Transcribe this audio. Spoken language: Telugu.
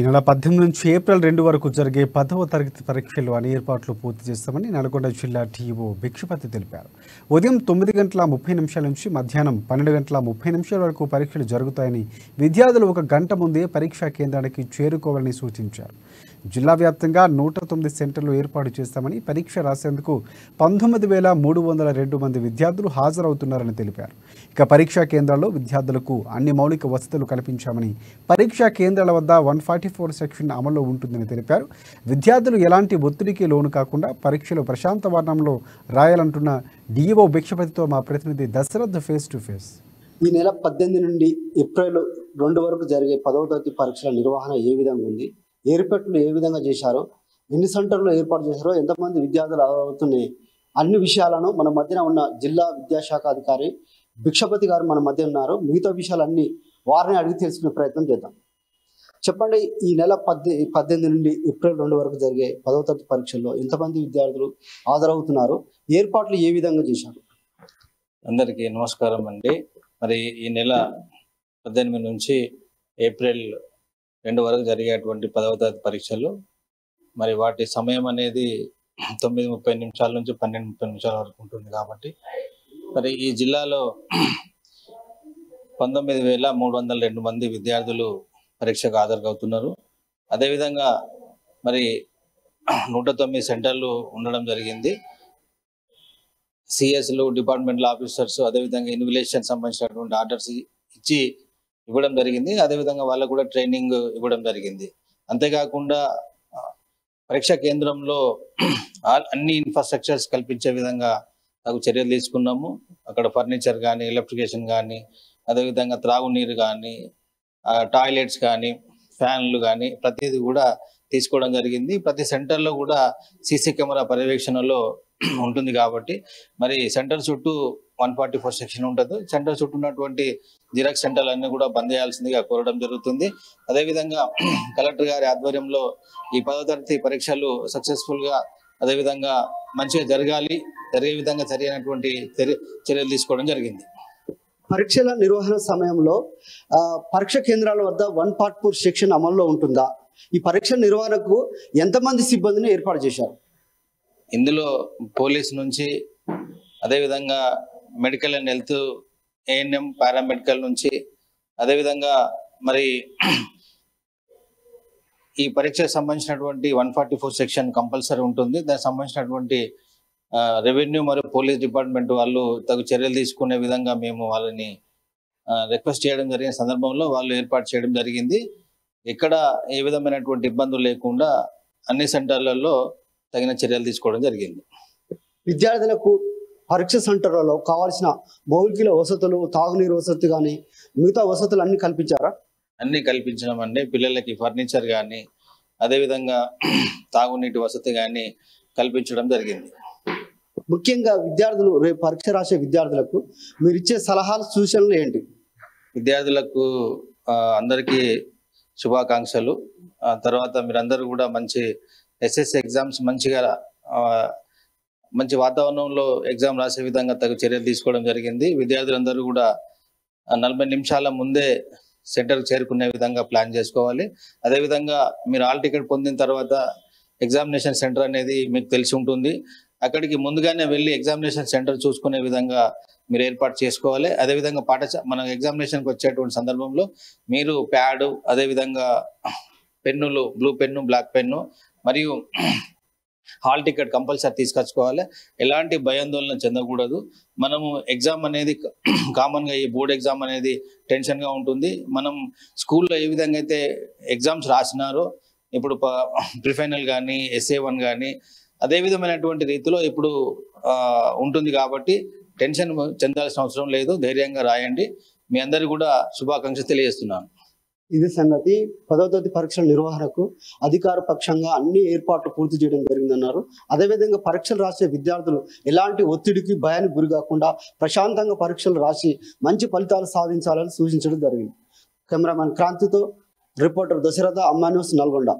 ఈ నెల 18 నుంచి ఏప్రిల్ 2 వరకు జరిగే 10వ తరగతి పరీక్షలు అన్ని ఏర్పాట్లు పూర్తి చేస్తామని నల్గొండ జిల్లా టీఓ భిక్షపతి తెలిపారు. ఉదయం 9:30 నుంచి మధ్యాహ్నం 12:30 వరకు పరీక్షలు జరుగుతాయని, విద్యార్థులు 1 గంట ముందే పరీక్షా కేంద్రానికి చేరుకోవాలని సూచించారు. జిల్లా వ్యాప్తంగా 109 సెంటర్లు ఏర్పాటు చేస్తామని, పరీక్ష రాసేందుకు 19,302 మంది విద్యార్థులు హాజరవుతున్నారని తెలిపారు. ఇక పరీక్షా కేంద్రాల్లో విద్యార్థులకు అన్ని మౌలిక వసతులు కల్పించామని, పరీక్షా కేంద్రాల వద్ద 144 సెక్షన్ అమల్లో ఉంటుందని తెలిపారు. విద్యార్థులు ఎలాంటి ఒత్తిడికి లోను కాకుండా పరీక్షలు ప్రశాంత వాతావరణంలో రాయాలంటున్న డిఓ భిక్షపతితో మా ప్రతినిధి దశరథ్ ఫేస్ టు ఫేస్. ఈ నెల 18 నుండి ఏప్రిల్ 2 వరకు జరిగే 10వ తరగతి పరీక్షల నిర్వహణ ఏ విధంగా ఉంది, ఏర్పాట్లు ఏ విధంగా చేశారో, ఎన్ని సెంటర్లు ఏర్పాటు చేశారో, ఎంతమంది విద్యార్థులు అవుతున్నాయి, అన్ని విషయాలను మన మధ్యన ఉన్న జిల్లా విద్యాశాఖ అధికారి భిక్షపతి గారు మన మధ్య ఉన్నారు. మిగతా విషయాలన్నీ వారిని అడిగి తెలుసుకునే ప్రయత్నం చేద్దాం. చెప్పండి, ఈ నెల 18 నుండి ఏప్రిల్ 2 వరకు జరిగే 10వ తరగతి పరీక్షల్లో ఎంతమంది విద్యార్థులు హాజరవుతున్నారు, ఏర్పాట్లు ఏ విధంగా చేశారు? అందరికీ నమస్కారం అండి. మరి ఈ నెల 18 నుంచి ఏప్రిల్ 2 వరకు జరిగేటువంటి 10వ తరగతి పరీక్షలు, మరి వాటి సమయం అనేది 9:30 నిమిషాల నుంచి 12:30 నిమిషాల వరకు ఉంటుంది. కాబట్టి మరి ఈ జిల్లాలో 19,302 మంది విద్యార్థులు పరీక్షకు హాజరవుతున్నారు. అదేవిధంగా మరి 109 సెంటర్లు ఉండడం జరిగింది. సిఎస్లు, డిపార్ట్మెంటల్ ఆఫీసర్స్, అదేవిధంగా ఇన్విజిలేషన్ సంబంధించినటువంటి ఆర్డర్స్ ఇచ్చి ఇవ్వడం జరిగింది. అదేవిధంగా వాళ్ళకు కూడా ట్రైనింగ్ ఇవ్వడం జరిగింది. అంతేకాకుండా పరీక్షా కేంద్రంలో అన్ని ఇన్ఫ్రాస్ట్రక్చర్స్ కల్పించే విధంగా తగు చర్యలు తీసుకున్నాము. అక్కడ ఫర్నిచర్ కానీ, ఎలక్ట్రికేషన్ కానీ, అదేవిధంగా త్రాగునీరు కానీ, టాయిలెట్స్ కానీ, ఫ్యాన్లు కానీ ప్రతిదీ కూడా తీసుకోవడం జరిగింది. ప్రతి సెంటర్లో కూడా సీసీ కెమెరా పర్యవేక్షణలో ఉంటుంది. కాబట్టి మరి సెంటర్ చుట్టూ 144 సెక్షన్ ఉంటుంది. సెంటర్ చుట్టూ ఉన్నటువంటి జిరాక్స్ సెంటర్లు అన్నీ కూడా బంద్ చేయాల్సిందిగా కోరడం జరుగుతుంది. అదేవిధంగా కలెక్టర్ గారి ఆధ్వర్యంలో ఈ 10వ తరగతి పరీక్షలు సక్సెస్ఫుల్గా, అదేవిధంగా మంచిగా జరిగే విధంగా సరైనటువంటి చర్యలు తీసుకోవడం జరిగింది. పరీక్షల నిర్వహణ సమయంలో పరీక్ష కేంద్రాల వద్ద 144 సెక్షన్ అమల్లో ఉంటుందా? ఈ పరీక్ష నిర్వహణకు ఎంతమంది సిబ్బందిని ఏర్పాటు చేశారు? ఇందులో పోలీస్ నుంచి, అదేవిధంగా medical and health, ANM, paramedical నుంచి, అదేవిధంగా మరి ఈ పరీక్షకు సంబంధించినటువంటి 144 సెక్షన్ కంపల్సరీ ఉంటుంది. దానికి సంబంధించినటువంటి రెవెన్యూ మరియు పోలీస్ డిపార్ట్మెంట్ వాళ్ళు తగు చర్యలు తీసుకునే విధంగా మేము వాళ్ళని రిక్వెస్ట్ చేయడం జరిగిన సందర్భంలో వాళ్ళు ఏర్పాటు చేయడం జరిగింది. ఇక్కడ ఏ విధమైనటువంటి ఇబ్బందులు లేకుండా అన్ని సెంటర్లలో తగిన చర్యలు తీసుకోవడం జరిగింది. విద్యార్థులకు పరీక్ష సెంటర్లలో కావాల్సిన మౌలిక వసతులు, తాగునీరు వసతి కానీ మిగతా వసతులు అన్ని కల్పించారా? అన్ని కల్పించినామండి. పిల్లలకి ఫర్నిచర్ కానీ, అదేవిధంగా తాగునీటి వసతి కానీ కల్పించడం జరిగింది. ముఖ్యంగా విద్యార్థులు రేపు పరీక్ష రాసే విద్యార్థులకు మీరు ఇచ్చే సలహాలు, సూచనలు ఏంటి? విద్యార్థులకు అందరికీ శుభాకాంక్షలు. తర్వాత మీరందరూ కూడా మంచి ఎస్ఎస్సి ఎగ్జామ్స్ మంచి వాతావరణంలో ఎగ్జామ్ రాసే విధంగా తగు చర్యలు తీసుకోవడం జరిగింది. విద్యార్థులందరూ కూడా 40 నిమిషాల ముందే సెంటర్కి చేరుకునే విధంగా ప్లాన్ చేసుకోవాలి. అదేవిధంగా మీరు హాల్ టికెట్ పొందిన తర్వాత ఎగ్జామినేషన్ సెంటర్ అనేది మీకు తెలిసి ఉంటుంది. అక్కడికి ముందుగానే వెళ్ళి ఎగ్జామినేషన్ సెంటర్ చూసుకునే విధంగా మీరు ఏర్పాటు చేసుకోవాలి. అదేవిధంగా మన ఎగ్జామినేషన్కి వచ్చేటువంటి సందర్భంలో మీరు ప్యాడ్, అదేవిధంగా పెన్నులు, బ్లూ పెన్ను, బ్లాక్ పెన్ను మరియు హాల్ టికెట్ కంపల్సరీ తీసుకొచ్చుకోవాలి. ఎలాంటి భయాందోళన చెందకూడదు. మనము ఎగ్జామ్ అనేది కామన్గా ఈ బోర్డ్ ఎగ్జామ్ అనేది టెన్షన్గా ఉంటుంది. మనం స్కూల్లో ఏ విధంగా అయితే ఎగ్జామ్స్ రాసినారో ఇప్పుడు ప్రిఫైనల్ కానీ, SA1 కానీ అదే విధమైనటువంటి రీతిలో ఇప్పుడు ఉంటుంది. కాబట్టి టెన్షన్ చెందాల్సిన అవసరం లేదు. ధైర్యంగా రాయండి. మీ అందరికీ కూడా శుభాకాంక్షలు తెలియజేస్తున్నాను. ఇది సంగతి. 10వ తరగతి పరీక్షల నిర్వహణకు అధికార పక్షంగా అన్ని ఏర్పాట్లు పూర్తి చేయడం జరిగిందన్నారు. అదేవిధంగా పరీక్షలు రాసే విద్యార్థులు ఎలాంటి ఒత్తిడికి, భయానికి గురి కాకుండా ప్రశాంతంగా పరీక్షలు రాసి మంచి ఫలితాలు సాధించాలని సూచించడం జరిగింది. కెమెరామెన్ క్రాంతితో రిపోర్టర్ దశరథ, అమ్మా న్యూస్, నల్గొండ.